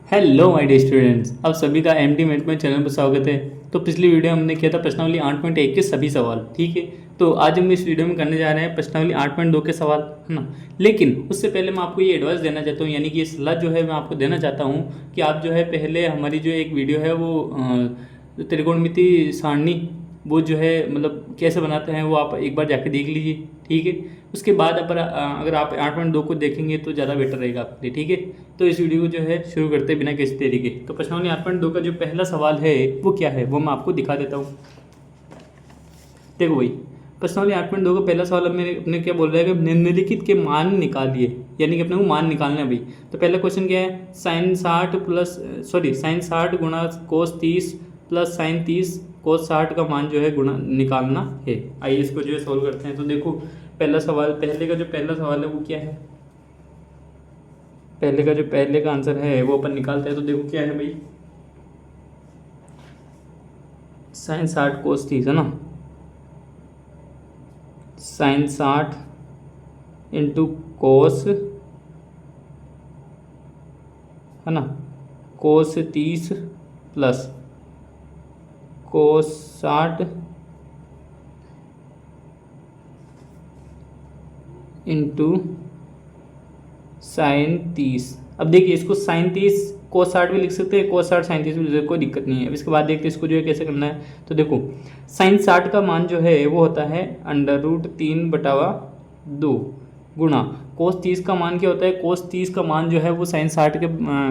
Hello my dear students, आप सभी का एमडी मैथमेटिक्स चैनल पर स्वागत है। तो पिछली वीडियो हमने किया था प्रश्नावली 8.1 के सभी सवाल, ठीक है। तो आज हम इस वीडियो में करने जा रहे हैं प्रश्नावली 8.2 के सवाल, है ना। लेकिन उससे पहले मैं आपको ये एडवाइस देना चाहता हूँ, यानी कि ये सलाह जो है मैं आपको देना चाहता हूँ कि आप जो है पहले हमारी जो एक वीडियो है वो त्रिकोणमिति सारणी वो जो है मतलब कैसे बनाते हैं वो आप एक बार जाके देख लीजिए, ठीक है। उसके बाद अगर आप 8.2 को देखेंगे तो ज़्यादा बेटर रहेगा आपके लिए, ठीक है। तो इस वीडियो को जो है शुरू करते बिना किसी तरीके। तो प्रश्नावली 8.2 का जो पहला सवाल है वो क्या है वो मैं आपको दिखा देता हूँ। देखो भाई, प्रश्नावली 8.2 का पहला सवाल अपने क्या बोल रहा है कि निम्नलिखित के मान निकालिए, यानी कि अपने को मान निकालना है भाई। तो पहला क्वेश्चन क्या है, साइन 60 गुणा कोस 30 प्लस साइन 30 कोस 60 का मान जो है गुणा निकालना है। आइए इसको जो है सोल्व करते हैं। तो देखो पहला सवाल, पहला सवाल है वो क्या है, पहले का आंसर है वो अपन निकालते हैं। तो देखो क्या है भाई, साइन 60 कोस 30 है ना, साइन 60 इंटू कोस, है ना, कोस 30 प्लस कोस 60 इंटू साइन 30। अब देखिए इसको साइन 30 कोस 60 भी लिख सकते हैं, कोस 60 साइन 30 भी लिख सकते हैं, कोई दिक्कत नहीं है। अब इसके बाद देखते हैं इसको जो है कैसे करना है। तो देखो साइन 60 का मान जो है वो होता है √3/2 गुणा कोस 30 का मान क्या होता है, कोस 30 का मान जो है वो साइन 60 के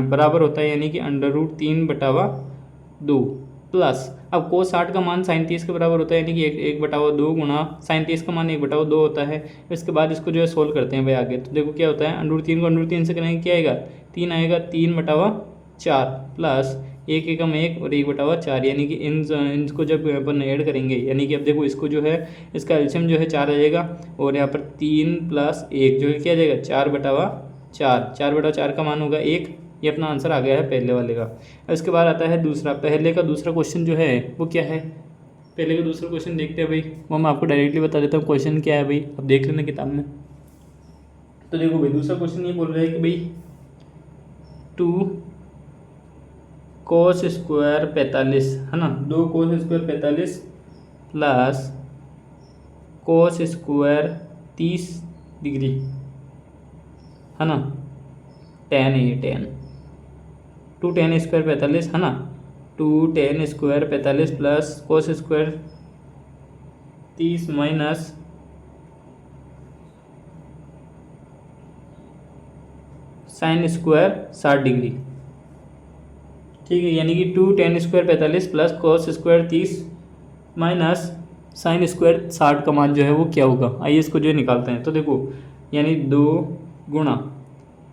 बराबर होता है, यानी कि √3/2 प्लस अब कोस 60 का मान साइन 30 के बराबर होता है, यानी कि 1/2 गुणा साइन 30 का मान 1/2 होता है। इसके बाद इसको जो है सोल्व करते हैं भाई आगे। तो देखो क्या होता है, √3 को √3 से करेंगे क्या आएगा, 3 आएगा, 3/4 प्लस 1 एकम 1 और 1/4, यानी कि इनको जब अपन ऐड करेंगे, यानी कि अब देखो इसको जो है इसका एलसीएम जो है 4 आ जाएगा और यहाँ पर 3 + 1 जो है क्या आ जाएगा 4/4, 4/4 का मान होगा 1। ये अपना आंसर आ गया है पहले वाले का। इसके बाद आता है दूसरा, पहले का दूसरा क्वेश्चन जो है वो क्या है, पहले का दूसरा क्वेश्चन देखते हैं भाई। वो मैं आपको डायरेक्टली बता देता हूँ क्वेश्चन क्या है भाई, अब देख लेना किताब में। तो देखो भाई दूसरा क्वेश्चन ये बोल रहा है कि भाई 2 कोस स्क्वायर 45, है ना, 2 cos square 45 plus cos square 30 degree, है ना, टेन है ये 10, 2 10 स्क्वायर 45, है ना, 2 10 square 45 plus cos square 30 minus sine square 60 degree, ठीक है। यानी कि 2 10 square 45 plus cos square 30 minus sine square 60 का मान जो है वो क्या होगा, आइए इसको जो है निकालते हैं। तो देखो यानी 2 गुणा,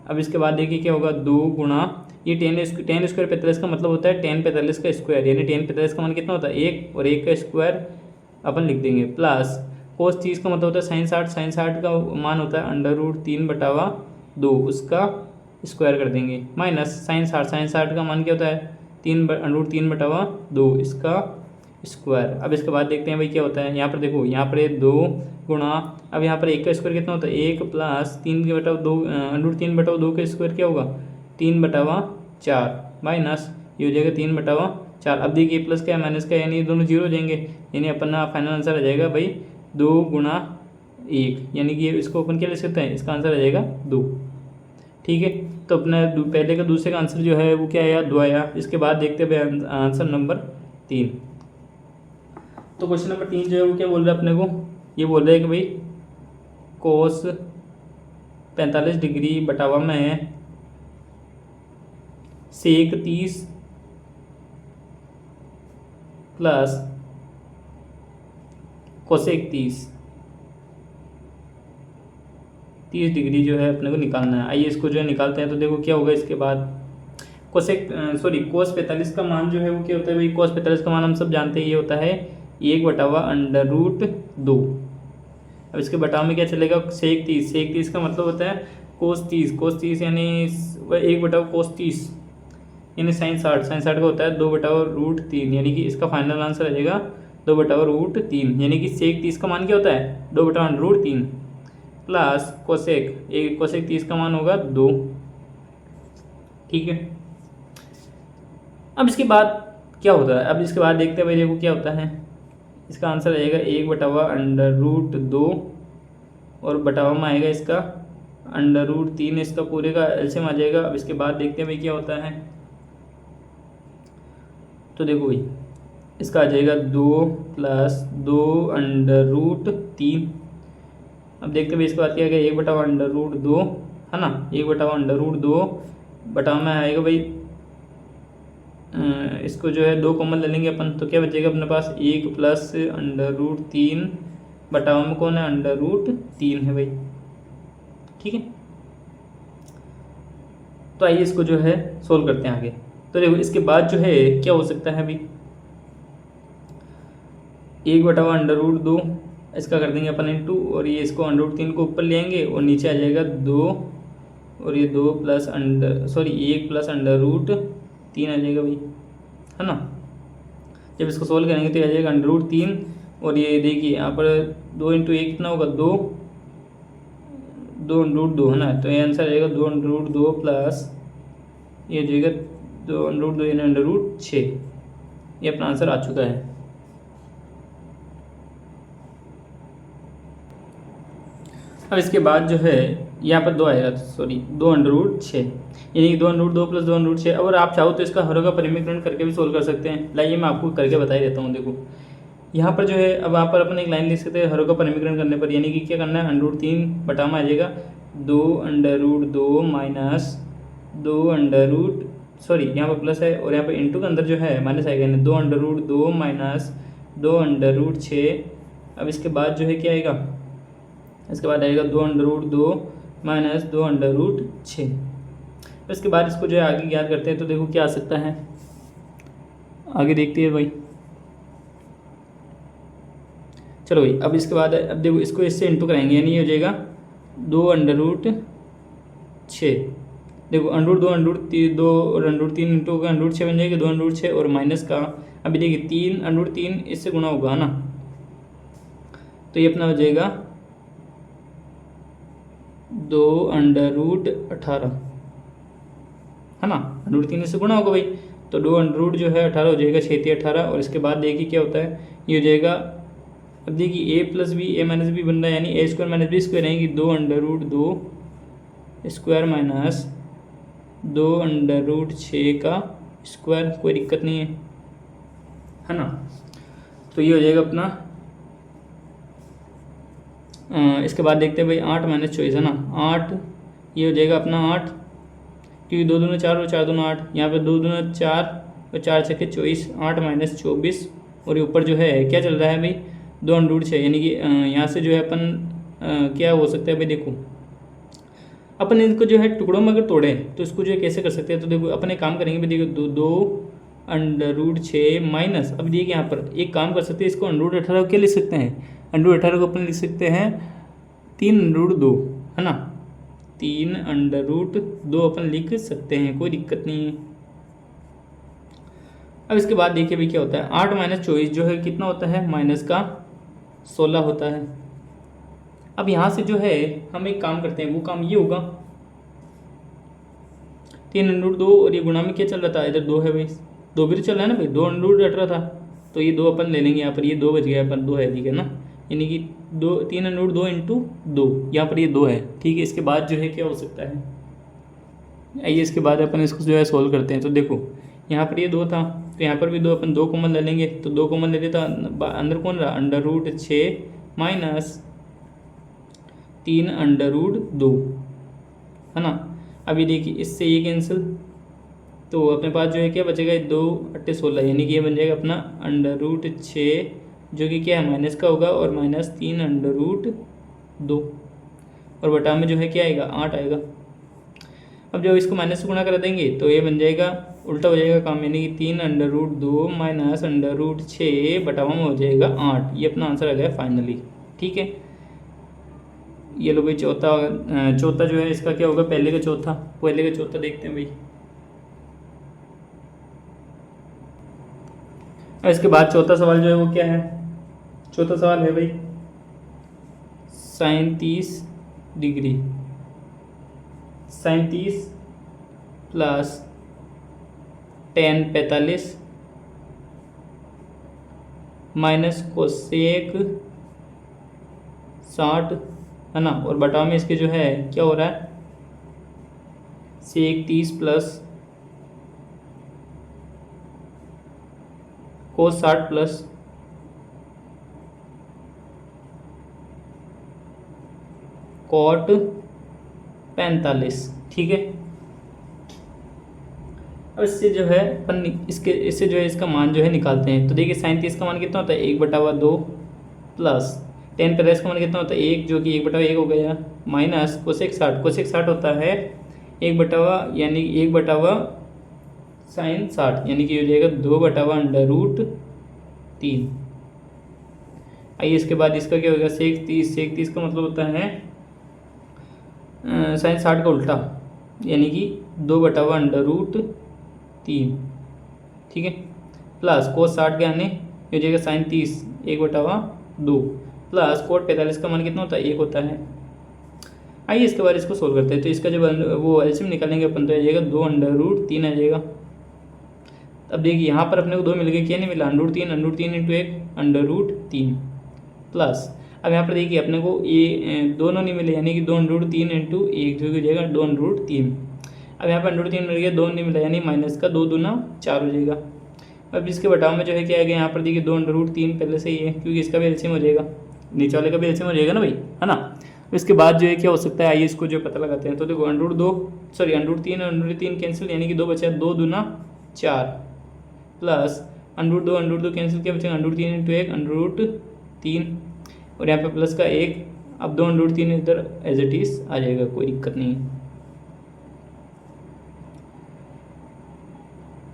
अब इसके बाद देखिए क्या होगा, 2 गुणा ये 10 स्क्वायर 45 का मतलब होता है 10 45 का स्क्वायर, यानी 10 45 का मान कितना होता है 1 और 1 का स्क्वायर अपन लिख देंगे, प्लस कोस 30 का मतलब होता है साइन 60 का मान होता है √3/2 उसका स्क्वायर कर देंगे, माइनस साइन 60 का मान क्या होता है √3/2 इसका स्क्वायर। अब इसके बाद देखते हैं भाई क्या होता है, यहाँ पर देखो यहाँ पर 2 गुणा, अब यहाँ पर 1 का स्क्वायर कितना होता है 1 प्लस 3/2 √3/2 का स्क्वायर क्या होगा 3/4 माइनस ये हो जाएगा 3/4। अब देखिए प्लस क्या है माइनस का, यानी ये दोनों जीरो हो जाएंगे, यानी अपना फाइनल आंसर आ जाएगा भाई 2 गुणा 1, यानी कि इसको अपन क्या ले सकते हैं, इसका आंसर आ जाएगा 2, ठीक है। तो अपना पहले का दूसरे का आंसर जो है वो क्या आया 2 आया। इसके बाद देखते हैं आंसर नंबर 3। तो क्वेश्चन नंबर 3 जो है वो क्या बोल रहा है अपने को, ये बोल रहा है कि भाई कोस 45 डिग्री बटावा में सेक 30 प्लस कोसेक 30 डिग्री जो है अपने को निकालना है। आइए इसको जो है निकालते हैं। तो देखो क्या होगा इसके बाद, कोस 45 का मान जो है वो क्या होता है भाई, कोस 45 का मान हम सब जानते हैं ये होता है 1/√2। अब इसके बटाव में क्या चलेगा, सेक 30 का मतलब होता है कोस 30 यानी 1/cos 30, यानी साइन 60 का होता है 2/√3, यानी कि इसका फाइनल आंसर आ जाएगा 2/√3, यानी कि सेक 30 का मान क्या होता है 2/√3 प्लस कोसेक 30 का मान होगा 2, ठीक है। अब इसके बाद क्या होता है, अब इसके बाद देखते हैं भाई, देखो क्या होता है। इसका आंसर आएगा 1/√2 और बटावा में आएगा इसका √3, इसका पूरे का एलसीएम आ जाएगा। अब इसके बाद देखते हैं भाई क्या होता है। तो देखो भाई इसका आ जाएगा 2 + 2√3। अब देखते हैं भाई इसके बाद क्या आएगा, 1/√2 है ना, 1/√2 बटावा में आएगा भाई इसको जो है 2 कॉमन ले लेंगे अपन, तो क्या बचेगा अपने पास 1 + √3 बटावा में कौन है, √3 है भाई। ठीक है, तो आइए इसको जो है सोल्व करते हैं आगे। तो देखो इसके बाद जो है क्या हो सकता है अभी, 1/√2 इसका कर देंगे अपन इंटू, और ये इसको √3 को ऊपर ले आएंगे और नीचे आ जाएगा 2, और ये 1 + √3 आ जाएगा भाई, है ना। जब इसको सोल्व करेंगे तो आ जाएगा √3, और ये देखिए यहाँ पर 2 × 1 कितना होगा, 2 √2 है ना, तो ये आंसर आएगा 2 √2 प्लस ये हो जाएगा 2 √2 यानी √6। ये अपना आंसर आ चुका है। अब इसके बाद जो है यहाँ पर 2 आएगा, सॉरी 2 √6, यानी कि 2 √2 प्लस 2 √6। अगर आप चाहो तो इसका हरों का परिमीकरण करके भी सोल्व कर सकते हैं। लाइए मैं आपको करके बता ही देता हूँ। देखो यहाँ पर जो है, अब यहाँ पर अपन एक लाइन लिख सकते हैं हरों का परिमीकरण करने पर, यानी कि क्या करना है, √3 बटा में आ जाएगा 2 √2 माइनस 2 सॉरी यहाँ पर प्लस है, और यहाँ पर इंटू के अंदर जो है माइनस आएगा, यानी 2 √2 माइनस 2 √6। अब इसके बाद जो है क्या आएगा, इसके बाद आएगा 2 √2 माइनस 2 √6। इसके बाद इसको जो है आगे ज्ञात करते हैं, तो देखो क्या आ सकता है, आगे देखते हैं भाई। चलो भाई, अब इसके बाद अब देखो इसको इससे इंटू कराएंगे, यानी ये हो जाएगा 2 √6। देखो √2 और √3 इंटू होगा √6 बन जाएगा, 2 √6 और माइनस का अभी देखिए 3 √3 इससे गुणा होगा ना, तो ये अपना हो जाएगा 2 √18 है ना, √3 इससे गुणा होगा भाई, तो 2 जो है 18 हो जाएगा, 6 × 18। और इसके बाद देखिए क्या होता है, ये हो जाएगा, अब देखिए a + b a - b बन रहा है, यानी a² - b² यानी कि 2 √2² माइनस 2 √6 का स्क्वायर, कोई दिक्कत नहीं है ना। तो ये हो जाएगा अपना इसके बाद देखते हैं भाई 8 - 24 है ना, 8 ये हो जाएगा अपना 8, क्योंकि 2 दूनी 4 और 4 दूनी 8, यहाँ पे 2 दूनी 4 और 4 × 6 = 24, 8 - 24, और ये ऊपर जो है क्या चल रहा है भाई 2 √6, यानी कि यहाँ से जो है अपन क्या हो सकता है भाई, देखो अपन इनको जो है टुकड़ों में अगर तोड़ें तो इसको जो है कैसे कर सकते हैं। तो देखो अपन एक काम करेंगे भाई, देखो 2 √6 माइनस, अब देखिए यहाँ पर एक काम कर सकते हैं, इसको √18 को क्या लिख सकते हैं, √18 को अपन लिख सकते हैं 3 √2 है ना, 3 √2 अपन लिख सकते हैं, कोई दिक्कत नहीं है। अब इसके बाद देखिए भाई क्या होता है, 8 - 24 जो है कितना होता है, -16 होता है। अब यहाँ से जो है हम एक काम करते हैं, वो काम ये होगा 3 √2 और ये गुणा में क्या चल रहा था, इधर 2 है भाई, 2 भी तो चल रहा है ना भाई, 2 √18 था, तो ये 2 अपन ले लेंगे यहाँ पर, ये 2 बच गया अपन, 2 है ठीक है ना, यानी कि 3 √2 × 2, यहाँ पर ये 2 है ठीक है। इसके बाद जो है क्या हो सकता है, आइए इसके बाद अपन इसको जो है सोल्व करते हैं। तो देखो यहाँ पर ये 2 था, तो यहाँ पर भी 2, अपन 2 कॉमन ले लेंगे, तो 2 कॉमन ले लेता, अंदर कौन रहा, √6 माइनस 3 √2 है ना। अभी देखिए इससे ये कैंसिल, तो अपने पास जो है क्या बचेगा, 2 × 8 = 16, यानी कि ये बन जाएगा अपना √6 जो कि क्या है माइनस का होगा, और माइनस 3 √2, और बटा में जो है क्या आएगा, 8 आएगा। अब जब इसको माइनस से गुणा कर देंगे तो ये बन जाएगा, उल्टा हो जाएगा काम, यानी कि 3 √2 माइनस √6 बटावा में हो जाएगा 8। ये अपना आंसर आ गया फाइनली, ठीक है। ये लो भाई चौथा जो है इसका क्या होगा, पहले का चौथा देखते हैं भाई। और इसके बाद चौथा सवाल जो है वो क्या है, चौथा सवाल है भाई sin 30 degree, sin 30 plus ten 45 minus cosec 60 है ना, और बटाव में इसके जो है क्या हो रहा है सेक 30 प्लस कोस 60 प्लस कॉट 45। ठीक है, अब इससे जो है अपन इससे जो है इसका मान जो है निकालते हैं। तो देखिए साइन 30 का मान कितना होता है 1/2 प्लस टेन 45 का मान कितना होता है 1, जो कि 1/1 हो गया, माइनस कोसेक 60 होता है 1/, यानी 1/, साइन 60, यानी कि हो जाएगा 2/√3। आइए इसके बाद इसका क्या होगा सेक 30 का मतलब होता है साइन 60 का उल्टा, यानी कि 2/√3। ठीक है, प्लस कोस 60 के आने हो जाएगा साइन 30 1/2 प्लस कोट 45 का मान कितना होता है 1 होता है। आइए इसके बाद इसको सोल्व करते हैं। तो इसका जब वो एलसीएम निकालेंगे अपन तो आ जाएगा 2/√3 आ जाएगा। अब देखिए यहाँ पर अपने को 2 मिल गए, क्या नहीं मिला √3 इंटू 1 √3 प्लस अब यहाँ पर देखिए अपने को ये दोनों नहीं मिले, यानी कि 2/√3 इंटू 1 जो कि हो जाएगा 2/√3। अब यहाँ पर √3 मिल गया, 2 नहीं मिला, यानी माइनस का 2 दूना 4 हो जाएगा। अब इसके बटाव में जो है क्या आएगा यहाँ पर देखिए 2/√3 पहले से ही है, क्योंकि इसका भी एलसीएम हो जाएगा, नीचे वाले का भी एलसीएम हो जाएगा ना भाई, है ना। इसके बाद जो है क्या हो सकता है, आइए इसको जो पता लगाते हैं। तो देखो √3 और √3 कैंसिल, यानी कि 2 बचा, 2 दूना 4 प्लस √2 कैंसिल, क्या बचेगा √3 इंटू 1 √3 और यहाँ पे प्लस का 1। अब 2/√3 इधर एज इट इज आ जाएगा, कोई दिक्कत नहीं है।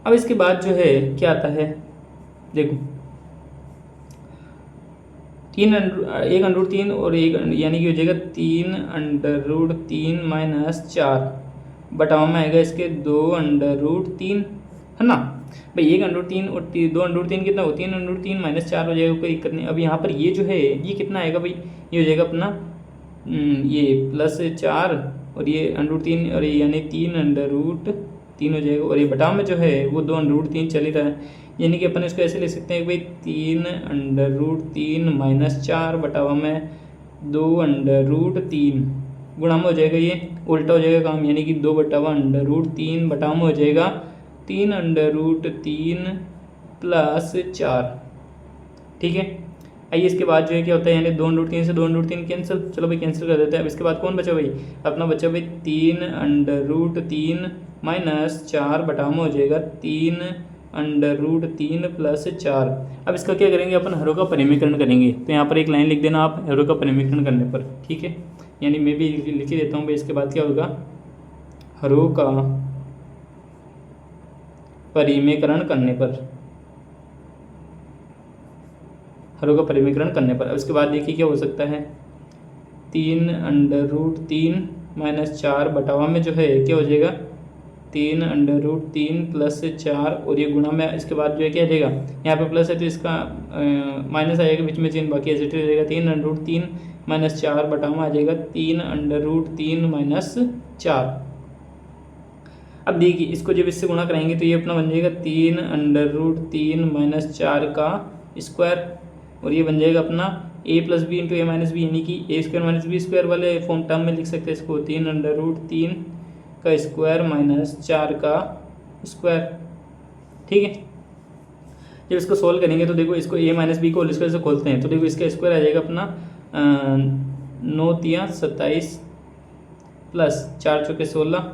अब इसके बाद जो है क्या आता है देखो 1/3 और 1, यानी कि हो जाएगा 3/3 माइनस 4 बटाव में आएगा इसके 2/3 है ना भाई। 1/3 और 2/3 कितना हो 3/3 माइनस 4 हो जाएगा, कोई दिक्कत नहीं। अब यहाँ पर ये जो है ये कितना आएगा भाई, ये हो जाएगा अपना ये प्लस 4 और ये √3 और ये यानी 3/3 हो जाएगा, और ये बटाव में जो है वो 2/3 चल ही रहा है, यानी कि अपन इसको ऐसे ले सकते हैं कि भाई 3/3 माइनस 4 बटावा में 2/3 गुणा में हो जाएगा, ये उल्टा हो जाएगा काम, यानी कि 2/√3 बटाव में हो जाएगा 3/3 प्लस 4। ठीक है, आइए इसके बाद जो है क्या होता है, यानी 2/3 से 2/3 कैंसिल, चलो भाई कैंसिल कर देते हैं। अब इसके बाद कौन बचा भाई, अपना बचा भाई 3/3 माइनस 4 बटाव में हो जाएगा 3/3 प्लस 4। अब इसका क्या करेंगे अपन, हरों का परिमीकरण करेंगे। तो यहाँ पर एक लाइन लिख देना आप हरों का परिमीकरण करने पर, ठीक है, यानी मैं भी लिख ही देता हूँ भाई। इसके बाद क्या होगा, हरों का परिमीकरण करने पर, हरों का परिमीकरण करने पर। अब इसके बाद देखिए क्या हो सकता है, 3/3 माइनस 4 बटावा में जो है क्या हो जाएगा 3/3 प्लस 4 और ये गुणा में इसके बाद जो है क्या आ जाएगा, यहाँ पे प्लस है तो इसका माइनस आ जाएगा बीच में चिन्ह, बाकी एज इट इज रहेगा। 3/3 माइनस 4 बटावा में आ जाएगा 3/3 माइनस 4। अब देखिए इसको जब इससे गुणा कराएंगे तो ये अपना बन जाएगा 3/3 माइनस 4 का स्क्वायर, और ये बन जाएगा अपना a plus B into A minus B, यानी कि a² माइनस बी स्क्वायर वाले फॉर्म टर्म में लिख सकते हैं इसको, 3/3 का स्क्वायर माइनस 4 का स्क्वायर। ठीक है, जब इसको सोल्व करेंगे तो देखो इसको a माइनस बी को होल स्क्वायर से खोलते हैं, तो देखो इसका स्क्वायर आ जाएगा अपना 9 तिया 27 प्लस 4 चौके 16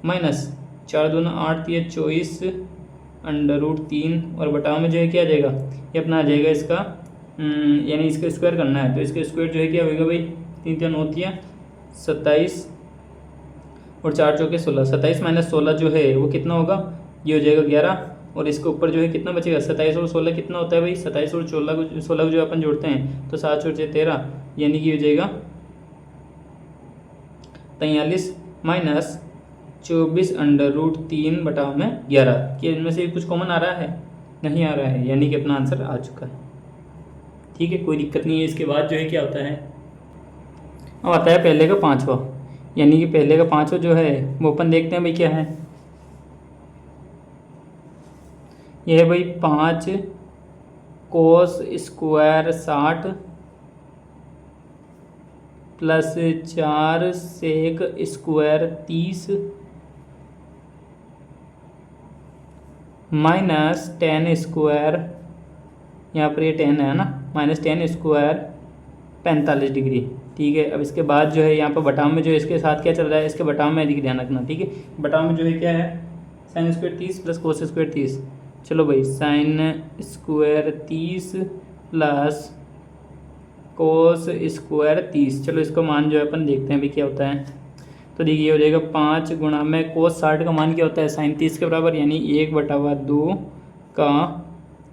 माइनस 4 दूना 8 तिया 24/3 और बटाव में जो है क्या आ जाएगा, ये अपना आ जाएगा इसका यानी इसका स्क्वायर करना है, तो इसका स्क्वायर जो है क्या होगा भाई 3 तिया 9 तिया 27 और 4 चौके 16, 27 माइनस 16 जो है वो कितना होगा, ये हो जाएगा 11, और इसके ऊपर जो है कितना बचेगा 27 और 16 कितना होता है भाई, 27 और 16 को जो अपन जोड़ते हैं तो 7 और 6 13, यानी कि हो जाएगा 43 माइनस 24/3 बटाव में 11। क्या इनमें से कुछ कॉमन आ रहा है, नहीं आ रहा है, यानी कि अपना आंसर आ चुका है। ठीक है, कोई दिक्कत नहीं है। इसके बाद जो है क्या होता है, अब आता है पहले का 5वां, यानी कि पहले का 5वां जो है वो अपन देखते हैं भाई क्या है। ये है भाई 5 cos square 60 plus 4 sec square 30 minus 10 square, यहाँ पर ये 10 है ना, माइनस 10 स्क्वायर 45 डिग्री। ठीक है, अब इसके बाद जो है यहाँ पर बटाव में जो है इसके साथ क्या चल रहा है, इसके बटाव में अधिक ध्यान रखना। ठीक है, बटाव में जो है क्या है, sine square 30 plus cos square 30। चलो भाई, sine square 30 plus cos square 30। चलो इसका मान जो है अपन देखते हैं भी क्या होता है। तो देखिए ये हो जाएगा 5 गुणा में कोस 60 का मान क्या होता है, साइन 30 के बराबर, यानी 1/2 का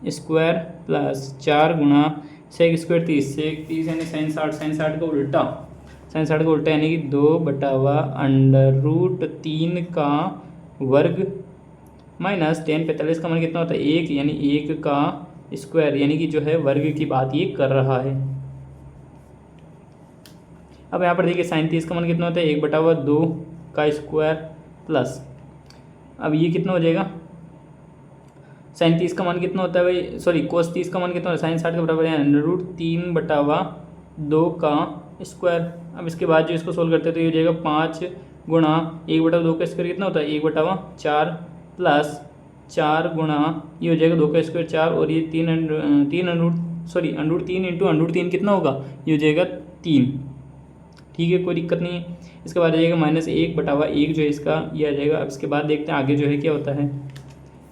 स्क्वायर प्लस 4 गुणा सेक स्क्वायर 30। सेक 30 यानी साइन 60, साइन 60 का उल्टा, साइन 60 का उल्टा यानी कि 2/√3 का वर्ग माइनस 10 45 का मान कितना होता है 1, यानी 1 का स्क्वायर, यानी कि जो है वर्ग की बात ये कर रहा है। अब यहाँ पर देखिए साइन 30 का मान कितना होता है 1/2 का स्क्वायर प्लस, अब ये कितना हो जाएगा, साइन 30 का मान कितना होता है भाई, सॉरी कोस 30 का मान कितना होता है, साइन 60 के बराबर है √3/2 का स्क्वायर। अब इसके बाद जो इसको सोल्व करते हैं तो ये हो जाएगा 5 गुणा 1/2 का स्क्वायर कितना होता है 1/4 प्लस 4 गुणा ये हो जाएगा 2 का स्क्वायर 4, और ये √3 इंटू √3 कितना होगा, ये हो जाएगा 3। ठीक है, कोई दिक्कत नहीं है। इसके बाद आ जाएगा -1/1 जो है इसका ये आ जाएगा। अब इसके बाद देखते हैं आगे जो है क्या होता है।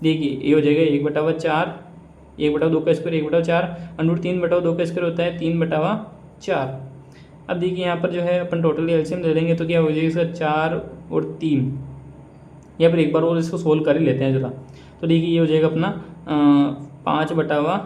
देखिए ये हो जाएगा 1/4, 1/2 का स्क्वायर 1/4, √3/2 का स्क्वायर होता है 3/4। अब देखिए यहाँ पर जो है अपन टोटल एलसीएम ले लेंगे तो क्या हो जाएगा इसका 4 और 3। यहाँ पर एक बार और इसको सोल्व कर ही लेते हैं ज़रा। तो देखिए ये हो जाएगा अपना 5/4,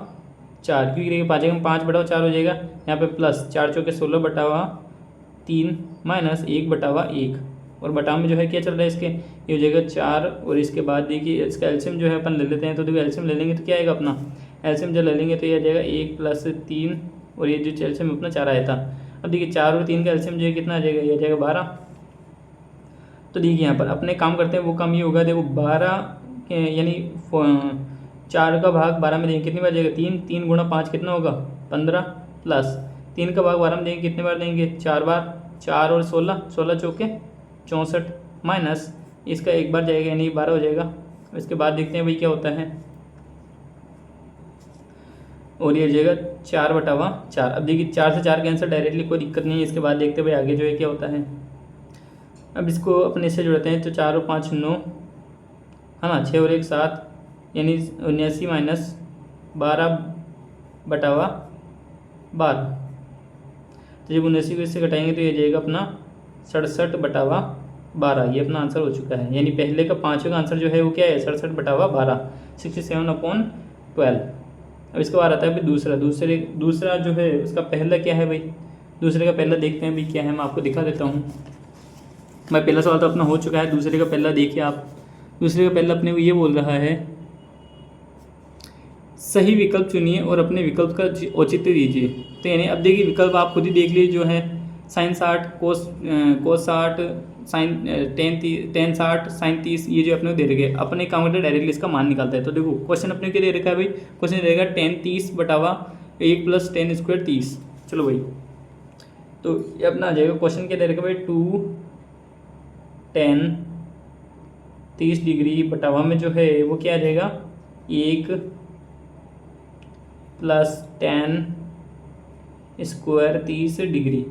क्योंकि देखिए 5/4 हो जाएगा, यहाँ पे प्लस 4 चौके 16/3 माइनस 1/1, और बटाव में जो है क्या चल रहा है इसके, ये हो जाएगा 4, और इसके बाद देखिए इसका एलसीएम जो है अपन ले लेते हैं। तो देखो एलसीएम ले लेंगे तो क्या आएगा अपना, एलसीएम जब ले लेंगे तो ये आ जाएगा 1 + 3, और ये जो एलसीएम अपना 4 आया था। अब देखिए 4 और 3 का एलसीएम जो है कितना आ जाएगा, ये आ जाएगा 12। तो देखिए यहाँ पर अपने काम करते हैं, वो काम ये होगा, देखो 12 यानी 4 का भाग 12 में देंगे कितनी बार जाएगा 3, 3 गुणा 5 कितना होगा 15, प्लस 3 का भाग 12 में देंगे कितने बार देंगे 4 बार, 4 और 16, 16 चौके 64, माइनस इसका एक बार जाएगा यानी 12 हो जाएगा। इसके बाद देखते हैं भाई क्या होता है, और ये हो जाएगा 4/4। अब देखिए 4 से 4 कैंसिल डायरेक्टली, कोई दिक्कत नहीं है। इसके बाद देखते हैं भाई आगे जो है क्या होता है। अब इसको अपने से जोड़ते हैं तो 4 और 5 9 है ना, 6 और 1 7, यानी 79 माइनस 12/12। तो जब 79 को इससे घटाएंगे तो ये जाएगा अपना 67/12। ये अपना आंसर हो चुका है, यानी पहले का 5वें का आंसर जो है वो क्या है 67/12, 67/12। अब इसके बाद आता है भाई दूसरा जो है उसका पहला क्या है भाई, दूसरे का पहला देखते हैं भाई क्या है, मैं आपको दिखा देता हूँ। भाई पहला सवाल तो अपना हो चुका है, दूसरे का पहला देखिए आप। दूसरे का पहला अपने को ये बोल रहा है सही विकल्प चुनिए और अपने विकल्प का औचित्य दीजिए। तो यानी अब देखिए विकल्प आप खुद ही देख लीजिए, जो है साइन 60 कोस 60 साइन 10 60 साइन 30, ये जो अपने को दे रखे, अपने काम करते डायरेक्टली इसका मान निकालता है। तो देखो क्वेश्चन अपने क्या दे रखा है भाई, क्वेश्चन दे रखा है 10 30/1 + 10 स्क्वायर 30। चलो भाई, तो ये अपना आ जाएगा क्वेश्चन क्या दे रखा है भाई 2 10 30 डिग्री बटावा में जो है वो क्या आ जाएगा 1 + 10 स्क्वायर 30 डिग्री,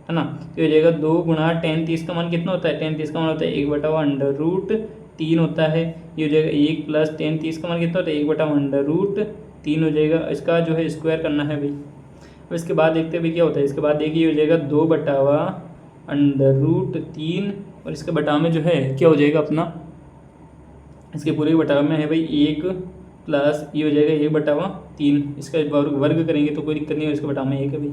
है ना। तो ये हो जाएगा 2 गुणा 10 30 का मान कितना होता है, 10 30 का मान होता है 1/√3 होता है। ये हो जाएगा 1 + 10 30 का मान कितना होता है 1/√3 हो जाएगा। इसका जो है स्क्वायर करना है भाई। अब इसके बाद देखते हैं भाई क्या होता है। इसके बाद देखिए हो जाएगा 2/√3, और इसके बटाव में जो है क्या हो जाएगा अपना, इसके पूरे बटाव में है भाई 1 प्लस ये हो जाएगा 1/3। इसका वर्ग करेंगे तो कोई दिक्कत नहीं है, इसके बटाव में 1 है भाई।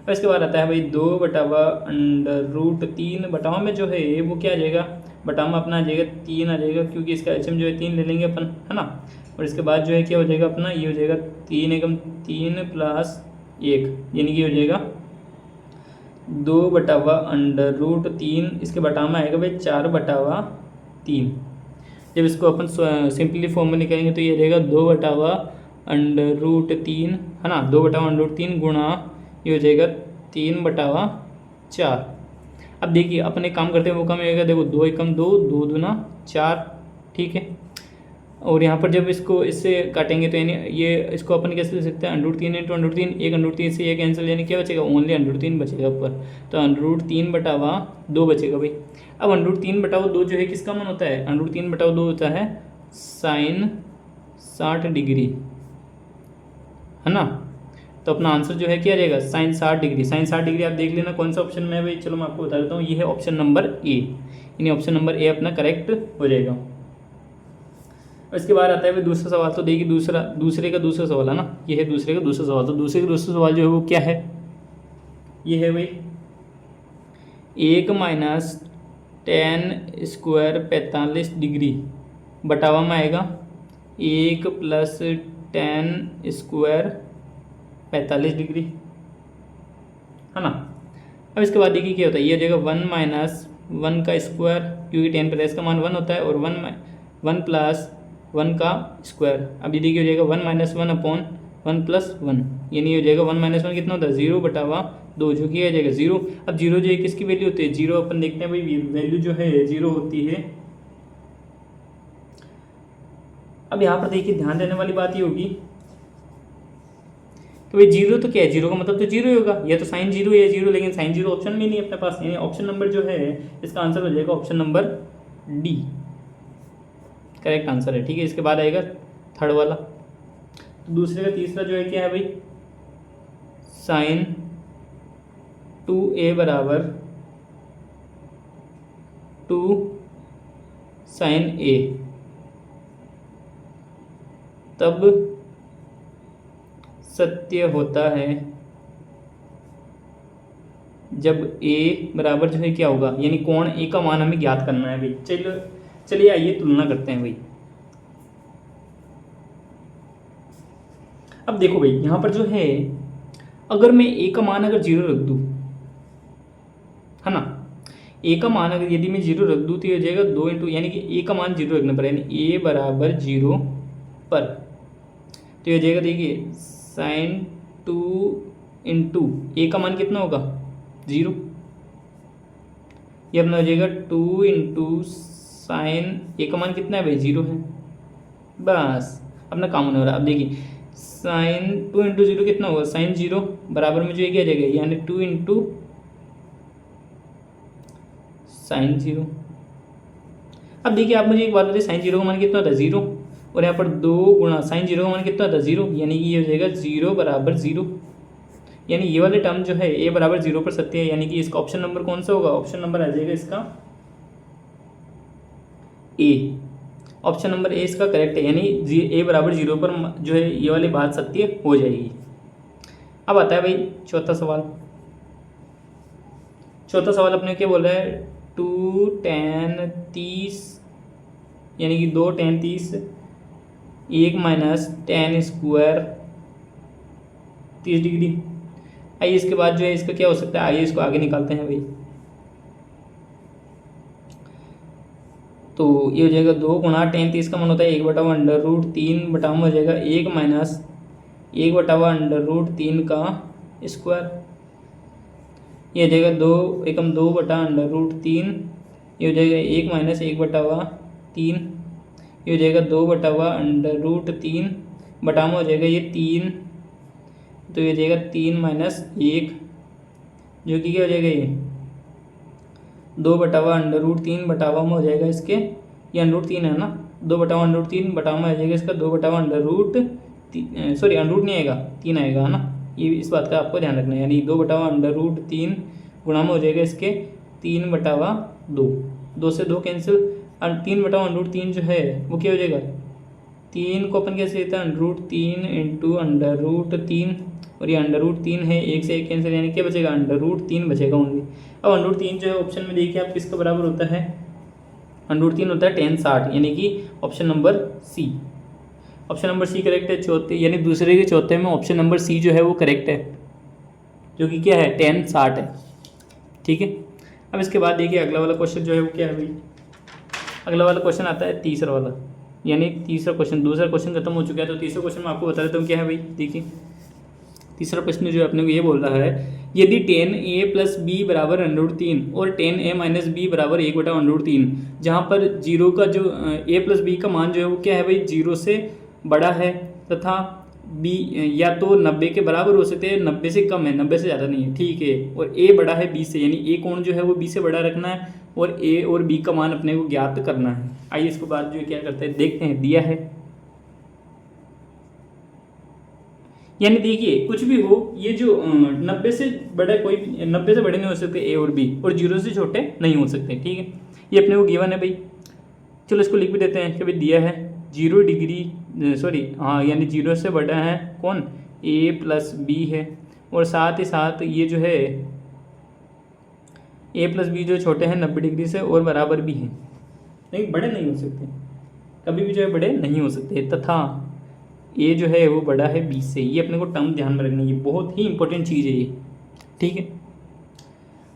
और इसके बाद आता है भाई 2/√3 बटाव में जो है वो क्या आ जाएगा, बटाव में अपना आ जाएगा 3 आ जाएगा, क्योंकि इसका एलसीएम जो है 3 ले लेंगे अपन, है ना। और इसके बाद जो है क्या हो जाएगा अपना, ये हो जाएगा 3 एकम 3 + 1, यानी कि हो जाएगा 2/√3। इसके बटाव में आएगा भाई 4/3। जब इसको अपन सिंपली फॉर्म में निकालेंगे तो ये रहेगा 2/√3, है ना, 2/√3 गुणा ये हो जाएगा 3/4। अब देखिए अपन एक काम करते हैं, वो काम होगा, देखो 2 एकम 2, 2 दूना 4, ठीक है। और यहाँ पर जब इसको इससे काटेंगे तो यानी ये इसको अपन कैसे ले सकते हैं, √3 × √3, एक √3 से ये कैंसिल, यानी क्या बचेगा, ओनली √3 बचेगा ऊपर, तो √3/2 बचेगा भाई। अब √3/2 जो है किसका मान होता है, √3/2 होता है sin 60 डिग्री, है ना। तो अपना आंसर जो है क्या रहेगा, sin 60 डिग्री। sin 60 डिग्री आप देख लेना कौन सा ऑप्शन में है भाई, चलो मैं आपको बता देता हूँ, ये है ऑप्शन नंबर ए, यानी ऑप्शन नंबर ए अपना करेक्ट हो जाएगा। इसके बाद आता है भाई दूसरा सवाल। तो देखिए दूसरे का दूसरा सवाल है ना, ये है दूसरे का दूसरा सवाल। तो दूसरे का दूसरा सवाल जो है वो क्या है, ये है भाई 1 - tan² 45 डिग्री बटावा में आएगा 1 + tan² 45 डिग्री, है ना। अब इसके बाद देखिए क्या होता है, ये हो जाएगा 1 - 1 का स्क्वायर, क्योंकि tan पर इसका मान 1 होता है, और 1 + 1 का स्क्वायर। अब ये देखिए हो जाएगा 1 - 1/1 + 1, यानी हो जाएगा 1 - 1 कितना होता है, 0/2, जो कि आ जाएगा 0। अब 0 जो है किसकी वैल्यू होती है, 0 अपन देखते हैं भाई, वैल्यू जो है 0 होती है। अब यहाँ पर देखिए ध्यान देने वाली बात ये होगी कि भाई 0 तो क्या है, 0 का मतलब तो 0 ही होगा, या तो sin 0 या 0, लेकिन sin 0 ऑप्शन में नहीं है अपने पास, यानी ऑप्शन नंबर जो है इसका आंसर हो जाएगा option number D, correct answer है, ठीक है। इसके बाद आएगा थर्ड वाला। तो दूसरे का तीसरा जो है क्या है भाई, sin 2a = 2 sin a, तब सत्य होता है जब a बराबर जो है क्या होगा, यानी कोण a का मान हमें ज्ञात करना है भाई। चलिए आइए तुलना करते हैं भाई। अब देखो भाई यहाँ पर जो है, अगर मैं a का मान अगर 0 रख दूँ, है ना, a का मान अगर यदि मैं 0 रख दूँ तो ये हो जाएगा 2 × यानी कि a का मान 0 रखना पड़ेगा, यानी a = 0 पर, तो ये हो जाएगा देखिए sin 2 × a का मान कितना होगा, 0, ये अपना हो जाएगा 2 × sin a का मान कितना है भाई, 0 है, बस अपना काम होने वाला। अब देखिए sin 2 × 0 कितना होगा, sin 0 बराबर में जो है क्या आ जाएगा, यानी 2 × sin 0। अब देखिए आप मुझे एक बात बताइए, sin 0 का मान कितना होता है, 0, और यहाँ पर 2 गुणा sin 0 का मान कितना होता है, 0, यानी कि ये हो जाएगा 0 = 0, यानी ये वाले टर्म जो है a = 0 पर सत्य है, यानी कि इसका ऑप्शन नंबर कौन सा होगा, ऑप्शन नंबर आ जाएगा इसका ए, ऑप्शन नंबर ए इसका करेक्ट है, यानी a = 0 पर जो है ये वाली बात सत्य हो जाएगी। अब आता है भाई चौथा सवाल। चौथा सवाल अपने क्या बोल रहा है, 2 tan 30, यानी कि 2 tan 30, 1 - tan² 30 डिग्री। आइए इसके बाद जो है इसका क्या हो सकता है, आइए इसको आगे निकालते हैं भाई। तो ये हो जाएगा 2 गुणा tan 30 का मान होता है 1/√3 बटा में हो जाएगा 1 - 1/√3 का स्क्वायर, ये हो जाएगा 2 एकम 2/√3, ये हो जाएगा 1 - 1/3, ये हो जाएगा 2/√3 बटा में हो जाएगा ये 3, तो ये हो जाएगा 3 - 1, जो कि क्या हो जाएगा, ये 2/√3 बटावा में हो जाएगा इसके, ये √3 है ना, 2/√3 बटावा में आ जाएगा इसका 2/√3, सॉरी √, नहीं आएगा, 3 आएगा, है ना, ये इस बात का आपको ध्यान रखना है, यानी 2/√3 गुणा में हो जाएगा इसके 3/2, 2 से 2 कैंसिल, 3/√3 जो है वो क्या हो जाएगा, 3 को अपन कैसे लेते हैं, √3 × √3, और ये √3 है, 1 से 1 कैंसिल, यानी क्या बचेगा, √3 बचेगा ओनली। अब √3 जो है ऑप्शन में देखिए आप किसका बराबर होता है, √3 होता है tan 60, यानी कि option number C, option number C correct है। चौथे यानी दूसरे के चौथे में ऑप्शन नंबर सी जो है वो करेक्ट है, जो कि क्या है, tan 60 है, ठीक है। अब इसके बाद देखिए अगला वाला क्वेश्चन जो है वो क्या है भाई, अगला वाला क्वेश्चन आता है तीसरा वाला, यानी तीसरा क्वेश्चन, दूसरा क्वेश्चन खत्म हो चुका है, तो तीसरा क्वेश्चन मैं आपको बता देता हूँ क्या है भाई। देखिए तीसरा प्रश्न जो अपने को ये बोल रहा है, यदि tan a प्लस बी बराबर √3 और tan a माइनस बी बराबर 1/√3, जहाँ पर जीरो का जो a प्लस बी का मान जो है वो क्या है भाई, जीरो से बड़ा है तथा b या तो 90 के बराबर हो सकते हैं, 90 से कम है, 90 से ज़्यादा नहीं है, ठीक है, और a बड़ा है b से, यानी a कोण जो है वो b से बड़ा रखना है और a और b का मान अपने को ज्ञात करना है। आइए इसके बाद जो क्या करते हैं देखते हैं। दिया है, यानी देखिए कुछ भी हो, ये जो 90 से बड़ा कोई 90 से बड़े नहीं हो सकते a और b, और 0 से छोटे नहीं हो सकते, ठीक है, ये अपने को गिवन है भाई। चलो इसको लिख भी देते हैं कि भाई दिया है 0 डिग्री सॉरी हाँ, यानी 0 से बड़ा है कौन, a प्लस बी है, और साथ ही साथ ये जो है a प्लस बी जो छोटे हैं 90 डिग्री से और बराबर भी हैं, नहीं बड़े नहीं हो सकते, कभी भी जो है बड़े नहीं हो सकते, तथा ए जो है वो बड़ा है बी से। ये अपने को टर्म ध्यान में रखना है, ये बहुत ही इंपॉर्टेंट चीज़ है ये, ठीक है।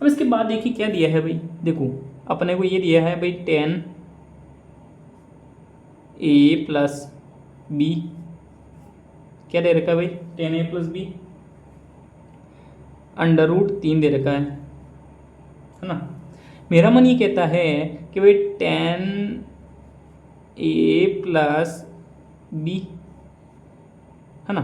अब इसके बाद देखिए क्या दिया है भाई, देखो अपने को ये दिया है भाई tan a प्लस बी, क्या दे रखा है भाई, tan a प्लस बी √3 दे रखा है ना। मेरा मन ये कहता है कि भाई tan a प्लस बी है ना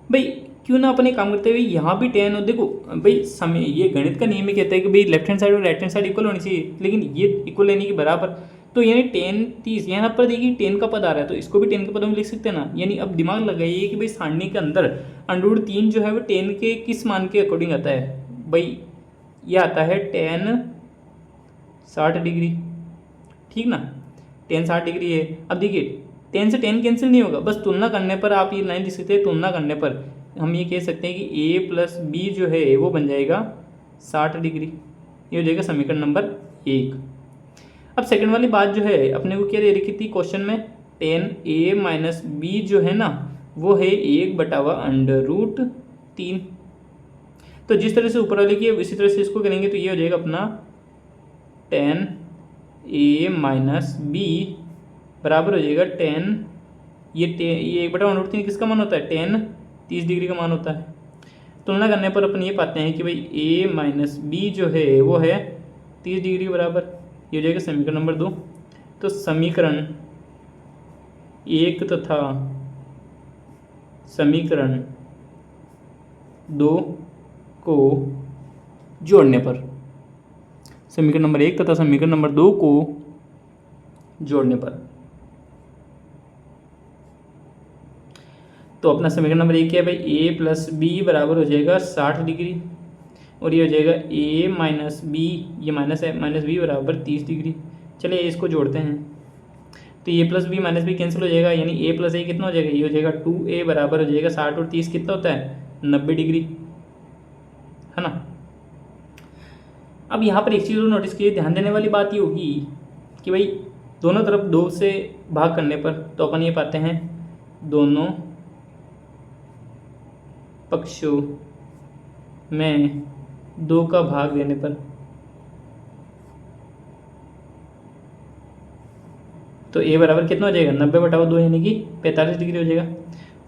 भाई, क्यों ना अपने काम करते हुए यहाँ भी tan हो, देखो भाई समय ये गणित का नियम ही कहता है कि भाई लेफ्ट हैंड साइड और राइट हैंड साइड इक्वल होनी चाहिए, लेकिन ये इक्वल यानी कि बराबर, तो यानी tan 30, यहाँ पर देखिए tan का पद आ रहा है तो इसको भी tan के पदों में लिख सकते हैं ना। यानी अब दिमाग लगाइए कि भाई सारणी के अंदर √3 जो है वो tan के किस मान के अकॉर्डिंग आता है भाई, ये आता है tan 60 डिग्री, ठीक ना, tan 60 डिग्री है। अब देखिए tan से tan कैंसिल नहीं होगा, बस तुलना करने पर आप ये लाइन लिख सकते हैं, तुलना करने पर हम ये कह सकते हैं कि a प्लस बी जो है वो बन जाएगा 60 डिग्री, ये हो जाएगा समीकरण नंबर 1। अब सेकंड वाली बात जो है अपने को क्या दे रखी थी क्वेश्चन में, tan a माइनस बी जो है ना वो है 1/√3, तो जिस तरह से ऊपर वाले की इसी तरह से इसको करेंगे तो ये हो जाएगा अपना tan a माइनस बी बराबर हो जाएगा tan ये 1/√3 किसका मान होता है, tan 30 डिग्री का मान होता है। तुलना करने पर अपन ये पाते हैं कि भाई a माइनस बी जो है वो है 30 डिग्री के बराबर, ये हो जाएगा समीकरण नंबर 2। तो समीकरण 1 तथा समीकरण 2 को जोड़ने पर, समीकरण नंबर 1 तथा समीकरण नंबर 2 को जोड़ने पर, तो अपना समीकरण नंबर 1 क्या है भाई, a प्लस बी बराबर हो जाएगा 60 डिग्री, और ये हो जाएगा a माइनस बी, ये माइनस है, माइनस बी बराबर 30 डिग्री। चलिए इसको जोड़ते हैं तो a plus B minus B cancel हो जाएगा, यानी a प्लस a कितना हो जाएगा, ये हो जाएगा 2a बराबर हो जाएगा 60 और 30 कितना होता है 90 डिग्री, है ना। अब यहाँ पर एक चीज़ नोटिस कीजिए, ध्यान देने वाली बात ये होगी कि भाई दोनों तरफ 2 से भाग करने पर तो अपन ये पाते हैं दोनों पक्षों में 2 का भाग देने पर, तो a बराबर कितना हो जाएगा 90/2 यानी कि 45 डिग्री हो जाएगा,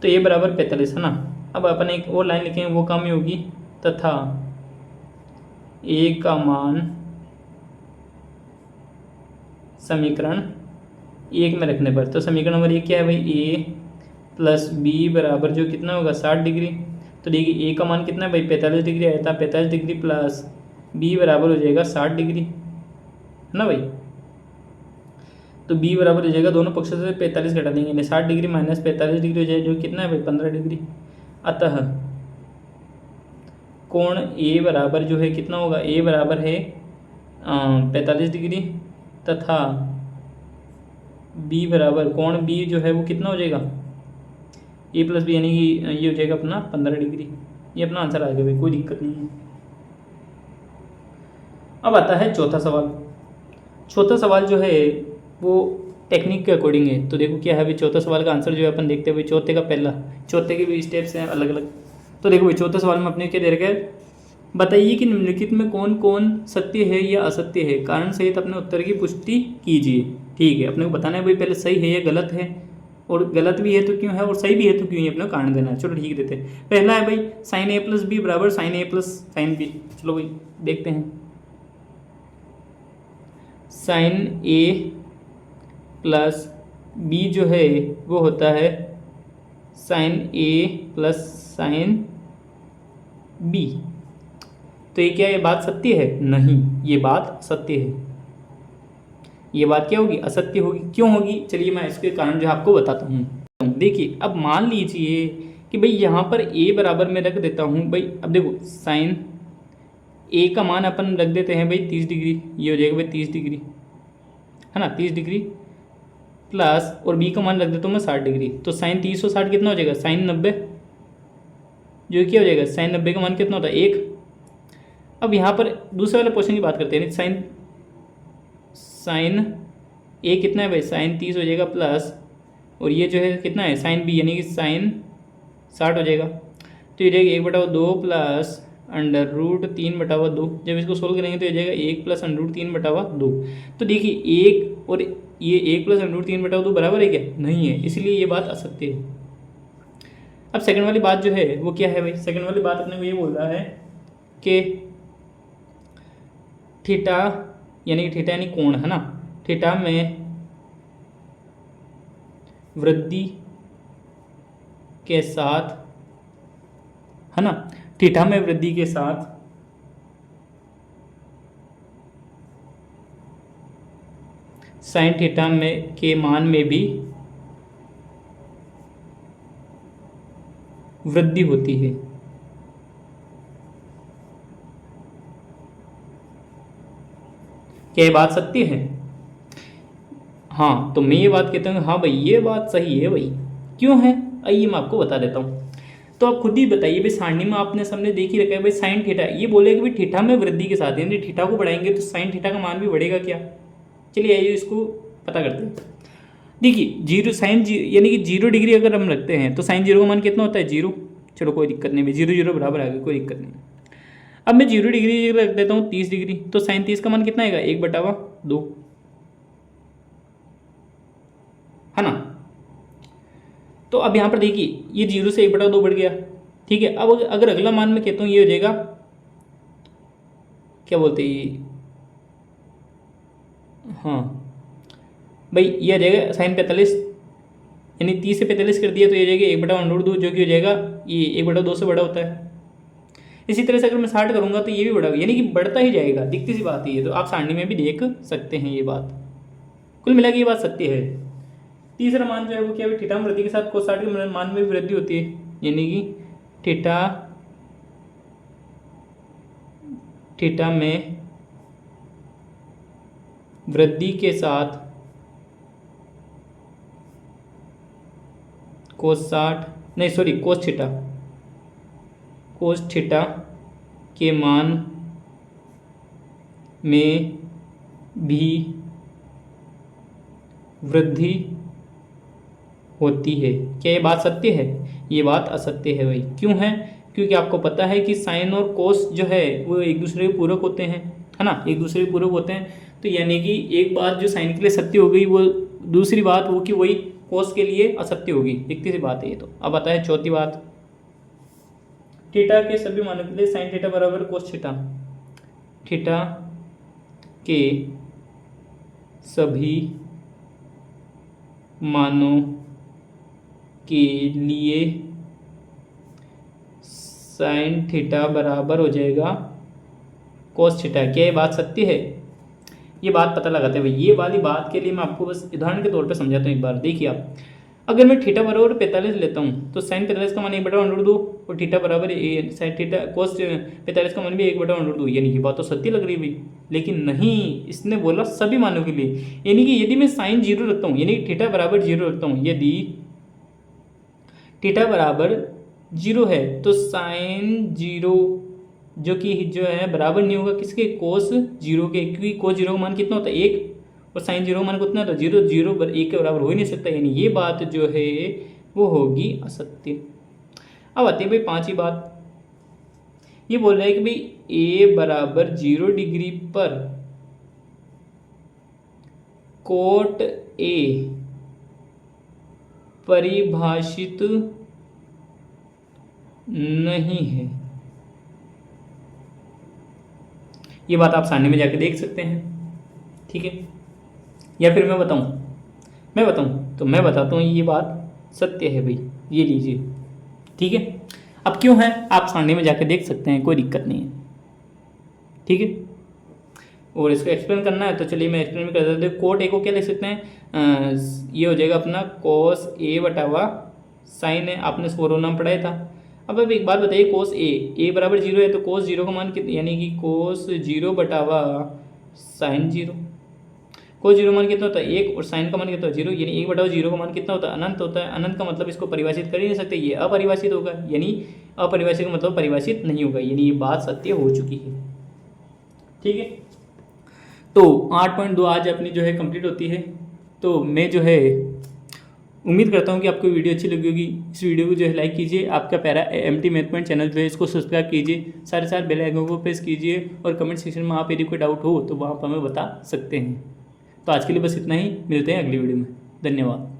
तो a बराबर 45 है ना। अब अपन एक और लाइन लिखेंगे वो कम ही होगी, तथा a का मान समीकरण 1 में रखने पर, तो समीकरण नंबर 1 क्या है भाई, a प्लस बी बराबर जो कितना होगा 60 डिग्री, तो देखिए a का मान कितना है भाई 45 डिग्री आया था, 45 डिग्री प्लस b बराबर हो जाएगा 60 डिग्री, है ना भाई। तो b बराबर हो जाएगा, दोनों पक्षों से 45 घटा देंगे, यानी 60 डिग्री माइनस 45 डिग्री हो जाएगा जो कितना है भाई 15 डिग्री। अतः कोण a बराबर जो है कितना होगा, a बराबर है 45 डिग्री, तथा b बराबर कोण b जो है वो कितना हो जाएगा a प्लस बी, यानी कि ये हो जाएगा अपना 15 डिग्री। ये अपना आंसर आ गया भाई, कोई दिक्कत नहीं है। अब आता है चौथा सवाल। चौथा सवाल जो है वो टेक्निक के अकॉर्डिंग है, तो देखो क्या है भाई, चौथा सवाल का आंसर जो है अपन देखते हैं भाई, चौथे का पहला, चौथे के भी स्टेप्स हैं अलग अलग। तो देखो भाई चौथा सवाल में अपने क्या दे रखा है, बताइए कि निम्नलिखित में कौन कौन सत्य है या असत्य है, कारण सहित अपने उत्तर की पुष्टि कीजिए। ठीक है, अपने को बताना है भाई पहले सही है या गलत है, और गलत भी है तो क्यों है और सही भी है तो क्यों है, अपने को कारण देना है। चलो ठीक देते हैं। पहला है भाई साइन ए प्लस बी बराबर साइन ए प्लस साइन बी। चलो भाई देखते हैं। साइन ए प्लस बी जो है वो होता है साइन ए प्लस साइन बी। तो ये क्या, ये बात सत्य है? नहीं, ये बात असत्य है। ये बात क्या होगी? असत्य होगी। क्यों होगी? चलिए मैं इसके कारण जो आपको बताता हूँ। देखिए अब मान लीजिए कि भाई यहाँ पर a बराबर में रख देता हूँ भाई। अब देखो साइन a का मान अपन रख देते हैं भाई 30 डिग्री, ये हो जाएगा भाई 30 डिग्री, है ना, 30 डिग्री प्लस, और b का मान रख देता हूँ मैं 60 डिग्री। तो साइन 30 और 60 कितना हो जाएगा? साइन 90, जो क्या हो जाएगा? साइन 90 का मान कितना होता है? 1। अब यहाँ पर दूसरे वाले क्वेश्चन की बात करते हैं। साइन a कितना है भाई? साइन 30 हो जाएगा प्लस, और ये जो है कितना है? साइन b, यानी कि साइन 60 हो जाएगा। तो ये जाएगा 1/2 प्लस अंडर रूट 3/2। जब इसको सोल्व करेंगे तो ये जाएगा 1 प्लस अंडर रूट 3/2। तो देखिए 1 और ये 1 प्लस अंडर रूट 3/2 बराबर है क्या? नहीं है, इसलिए ये बात असत्य है। अब सेकंड वाली बात जो है वो क्या है भाई? सेकंड वाली बात अपने को ये बोल रहा है कि थीटा, यानी कि थीटा यानी कोण, है ना, थीटा में वृद्धि के साथ, है ना, थीटा में वृद्धि के साथ साइन थीटा में के मान में भी वृद्धि होती है। क्या ये बात सत्य है? हाँ, तो मैं ये बात कहता हूँ हाँ भाई ये बात सही है भाई। क्यों है? आइए मैं आपको बता देता हूँ। तो आप खुद ही बताइए भाई, सारणी में आपने सामने देख ही रखा है भाई साइन थीटा, ये बोले कि भाई थीटा में वृद्धि के साथ, यानी थीटा को बढ़ाएंगे तो साइन थीटा का मान भी बढ़ेगा क्या? चलिए आइए इसको पता करते हैं। देखिए जीरो साइन यानी कि 0 डिग्री अगर हम रखते हैं तो साइन 0 का मान कितना होता है? 0। चलो कोई दिक्कत नहीं भाई, 0 0 बराबर आ गया, कोई दिक्कत नहीं। अब मैं 0 डिग्री रख देता हूँ 30 डिग्री, तो साइन 30 का मान कितना आएगा? 1/2, है ना। तो अब यहाँ पर देखिए ये 0 से 1/2 बढ़ गया, ठीक है। अब अगर अगला मान मैं कहता हूँ ये हो जाएगा, क्या बोलते हैं, हाँ भाई ये आ जाएगा साइन 45, यानी 30 से 45 कर दिया तो ये जाएगा 1/√2, जो कि हो जाएगा ये 1/2 से बड़ा होता है। इसी तरह से अगर मैं 60 करूँगा तो ये भी बढ़ा, यानी कि बढ़ता ही जाएगा, दिखती सी बात है ये, तो आप सारणी में भी देख सकते हैं ये बात। कुल मिला के ये बात सत्य है। तीसरा मान जो है वो क्या है? थीटा में वृद्धि के साथ कोस 60 के मान में भी वृद्धि होती है, यानी कि थीटा में वृद्धि के साथ कोस थीटा के मान में भी वृद्धि होती है। क्या ये बात सत्य है? ये बात असत्य है भाई। क्यों है? क्योंकि आपको पता है कि साइन और कोस जो है वो एक दूसरे के पूरक होते हैं, है ना, एक दूसरे के पूरक होते हैं। तो यानी कि एक बात जो साइन के लिए सत्य हो गई, वो दूसरी बात वो कि वही कोस के लिए असत्य होगी, दिखती सी बात है ये। तो अब आता है चौथी बात, थीटा के सभी मानों के लिए साइन थीटा बराबर कोस थीटा। थीटा के सभी मानों के लिए साइन थीटा बराबर हो जाएगा कोस थीटा। क्या ये बात सत्य है? ये बात पता लगाते हैं भाई। ये वाली बात के लिए मैं आपको बस उदाहरण के तौर पे समझाता हूँ एक बार। देखिए आप, अगर मैं थीटा बराबर 45 लेता हूँ तो साइन 45 का मान 1/√2 और थीटा बराबर साइन थीटा कोस 45 का मान भी 1/√2, यानी कि बात तो सत्य लग रही है भाई। लेकिन नहीं, इसने बोला सभी मानों के लिए, यानी कि यदि मैं साइन 0 रखता हूँ, यानी थीटा बराबर 0 रखता हूँ, यदि थीटा बराबर 0 है तो साइन 0 जो कि जो है बराबर नहीं होगा किसके? कोस 0 के, क्योंकि कोस 0 का मान कितना होता है? 1, और साइन 0 का मान कितना होता है? 0 0 1 के बराबर हो ही नहीं सकता, यानी ये बात जो है वो होगी असत्य। अब आती है भाई पांचवी बात, ये बोल रहा है कि भाई a बराबर 0 डिग्री पर कोट ए परिभाषित नहीं है। ये बात आप सारणी में जाके देख सकते हैं, ठीक है। या फिर मैं बताऊं तो मैं बताता हूँ ये बात सत्य है भाई, ये लीजिए, ठीक है। अब क्यों है आप सारणी में जाके देख सकते हैं, कोई दिक्कत नहीं है, ठीक है। और इसको एक्सप्लेन करना है तो चलिए मैं एक्सप्लेन भी कर देता हूँ। कोट ए को क्या लिख सकते हैं, ये हो जाएगा अपना कोस ए बटावा साइन है, आपने स्पोरोनाम पढ़ाया था। अब एक बात बताइए, कोस ए बराबर 0 है तो कोस 0 का मान कितना, यानी कि कोस 0 बटावा साइन 0। कोस 0 मान कितना होता है 1 और साइन का मान कितना होता है 0, यानी 1 बटावा 0 का मान कितना होता है अनंत होता है। अनंत का मतलब इसको परिभाषित कर ही नहीं सकते, ये अपरिभाषित होगा, यानी अपरिभाषित का मतलब परिभाषित नहीं होगा, यानी ये बात सत्य हो चुकी है, ठीक है। तो 8.2 आज अपनी जो है कंप्लीट होती है। तो मैं जो है उम्मीद करता हूँ कि आपको वीडियो अच्छी लगी होगी। इस वीडियो को जो है लाइक कीजिए, आपका प्यारा MT मैथ पॉइंट चैनल जो है इसको सब्सक्राइब कीजिए, साथ बेल आइकन को प्रेस कीजिए और कमेंट सेक्शन में आप यदि कोई डाउट हो तो वहाँ पर हमें बता सकते हैं। तो आज के लिए बस इतना ही, मिलते हैं अगली वीडियो में, धन्यवाद।